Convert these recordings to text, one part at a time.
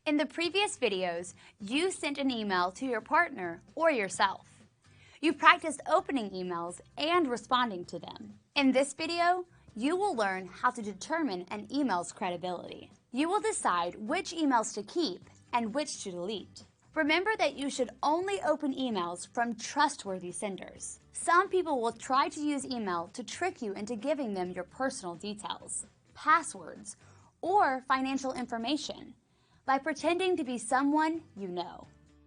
In the previous videos, you sent an email to your partner or yourself. You practiced opening emails and responding to them. In this video, you will learn how to determine an email's credibility. You will decide which emails to keep and which to delete. Remember that you should only open emails from trustworthy senders. Some people will try to use email to trick you into giving them your personal details, passwords, or financial information by pretending to be someone you know.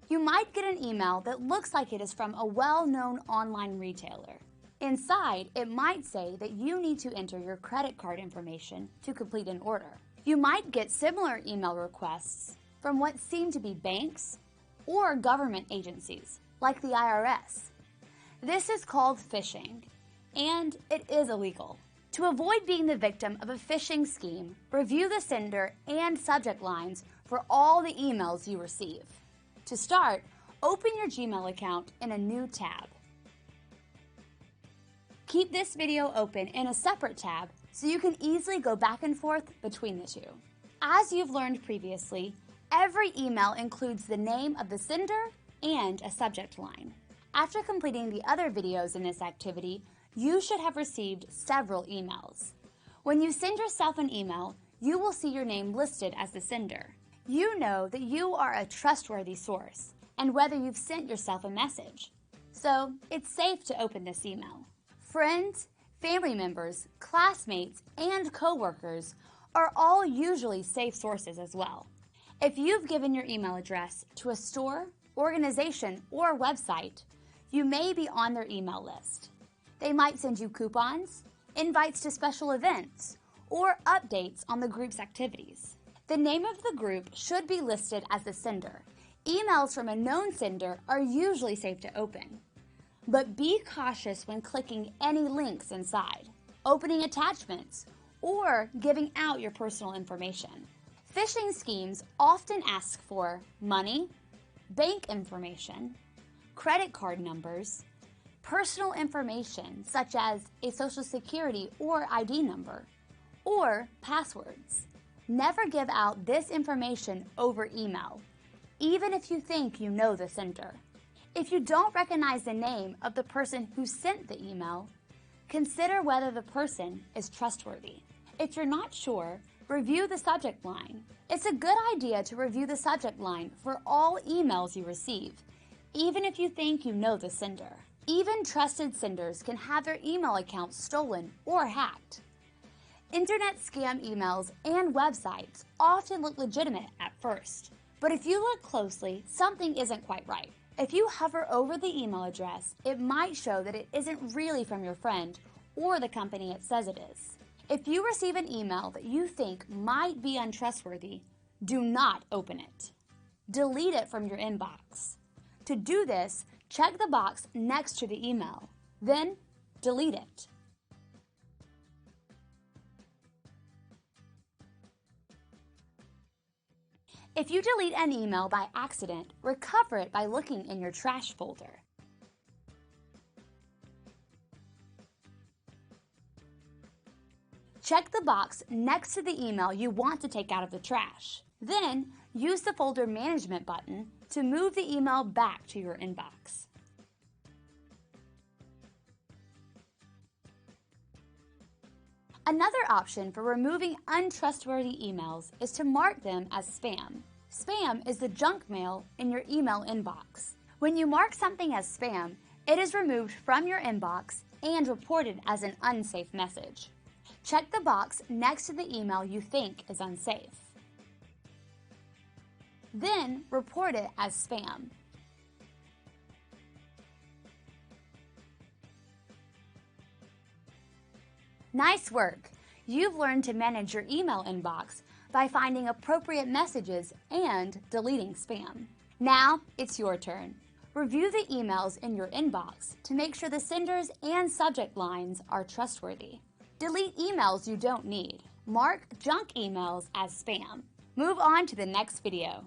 You might get an email that looks like it is from a well-known online retailer. Inside, it might say that you need to enter your credit card information to complete an order. You might get similar email requests from what seem to be banks or government agencies, like the IRS. This is called phishing, and it is illegal. To avoid being the victim of a phishing scheme, review the sender and subject lines for all the emails you receive. To start, open your Gmail account in a new tab. Keep this video open in a separate tab so you can easily go back and forth between the two. As you've learned previously, every email includes the name of the sender and a subject line. After completing the other videos in this activity, you should have received several emails. When you send yourself an email, you will see your name listed as the sender. You know that you are a trustworthy source and whether you've sent yourself a message. So it's safe to open this email. Friends, family members, classmates, and coworkers are all usually safe sources as well. If you've given your email address to a store, organization, or website, you may be on their email list. They might send you coupons, invites to special events, or updates on the group's activities. The name of the group should be listed as the sender. Emails from a known sender are usually safe to open. But be cautious when clicking any links inside, opening attachments, or giving out your personal information. Phishing schemes often ask for money, bank information, credit card numbers, personal information such as a social security or ID number, or passwords. Never give out this information over email, even if you think you know the sender. If you don't recognize the name of the person who sent the email, consider whether the person is trustworthy. If you're not sure, review the subject line. It's a good idea to review the subject line for all emails you receive, even if you think you know the sender. Even trusted senders can have their email accounts stolen or hacked. Internet scam emails and websites often look legitimate at first, but if you look closely, something isn't quite right. If you hover over the email address, it might show that it isn't really from your friend or the company it says it is. If you receive an email that you think might be untrustworthy, do not open it. Delete it from your inbox. To do this, check the box next to the email, then delete it. If you delete an email by accident, recover it by looking in your trash folder. Check the box next to the email you want to take out of the trash. Then, use the folder management button to move the email back to your inbox. Another option for removing untrustworthy emails is to mark them as spam. Spam is the junk mail in your email inbox. When you mark something as spam, it is removed from your inbox and reported as an unsafe message. Check the box next to the email you think is unsafe. Then report it as spam. Nice work! You've learned to manage your email inbox by finding appropriate messages and deleting spam. Now it's your turn. Review the emails in your inbox to make sure the senders and subject lines are trustworthy. Delete emails you don't need. Mark junk emails as spam. Move on to the next video.